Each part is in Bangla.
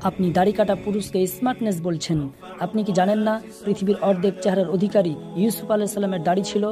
আপনি দাড়ি কাটা পুরুষকে স্মার্টনেস বলছেন। আপনি কি জানেন না পৃথিবীর অর্ধেক চেহারার অধিকারী ইউসুফ আলাইহিস সালামের দাড়ি ছিল?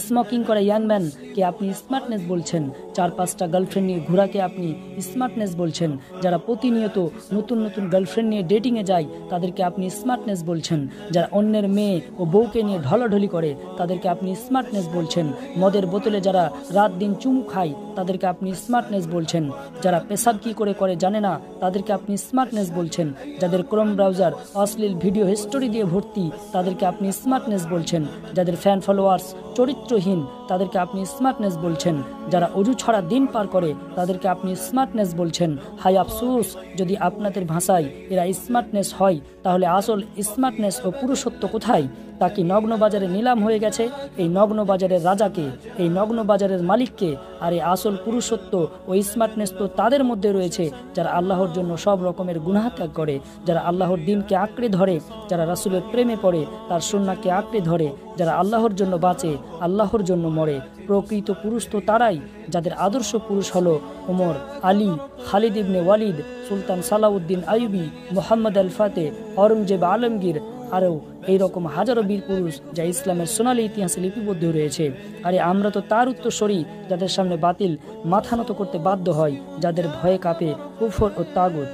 স্মোকিং করা ইয়াং ম্যান কে আপনি স্মার্টনেস বলছেন। 4-5টা গার্লফ্রেন্ড নিয়ে ঘোরাকে আপনি স্মার্টনেস বলছেন। যারা প্রতিনিয়ত নতুন নতুন গার্লফ্রেন্ড নিয়ে ডেটিংয়ে যায় তাদেরকে আপনি স্মার্টনেস বলছেন। যারা অন্যের মেয়ে ও বউকে নিয়ে ঢলাঢলি করে তাদেরকে আপনি স্মার্টনেস বলছেন। মদের বোতলে যারা রাত দিন চুমু খায় তাদেরকে আপনি স্মার্টনেস বলছেন। যারা পেশাব কি করে জানে না তাদেরকে আপনি স্মার্টনেস বলছেন। যাদের ক্রোম ব্রাউজার অশ্লীল ভিডিও হিস্টোরি দিয়ে ভর্তি তাদেরকে আপনি স্মার্টনেস বলছেন। যাদের ফ্যান ফলোয়ার্স চরিত্রহীন তাদেরকে আপনি স্মার্টনেস বলছেন। যারা অজু ছড়া দিন পার করে তাদেরকে আপনি স্মার্টনেস বলছেন। হাই আফসোস, যদি আপনাদের ভাষায় এরা স্মার্টনেস হয় তাহলে আসল স্মার্টনেস ও পুরুষত্ব কোথায়? তা কি নগ্ন বাজারে নিলাম হয়ে গেছে? এই নগ্ন বাজারের রাজাকে, এই নগ্ন বাজারের মালিককে? আর এই আসল পুরুষত্ব ও স্মার্টনেস তো তাদের মধ্যে রয়েছে যারা আল্লাহর জন্য সব রকমের গুনাহ ত্যাগ করে, যারা আল্লাহর দিনকে আঁকড়ে ধরে, যারা রাসূলের প্রেমে পড়ে, তার সুন্নাহকে আঁকড়ে ধরে, যারা আল্লাহর জন্য বাঁচে, আল্লাহর জন্য মরে। প্রকৃত পুরুষ তো তারাই যাদের আদর্শ পুরুষ হলো ওমর, আলী, খালিদ ইবনে ওয়ালিদ, সুলতান সালাউদ্দিন আইয়ুবী, মোহাম্মদ আল ফাতে, অরঙ্গজেব আলমগীর, আরও এইরকম হাজারো বীর পুরুষ যা ইসলামের সোনালী ইতিহাসে লিপিবদ্ধ রয়েছে। আরে আমরা তো তার উত্তরসূরি যাদের সামনে বাতিল মাথা নত করতে বাধ্য হয়, যাদের ভয়ে কাঁপে কুফর ও তাগুত।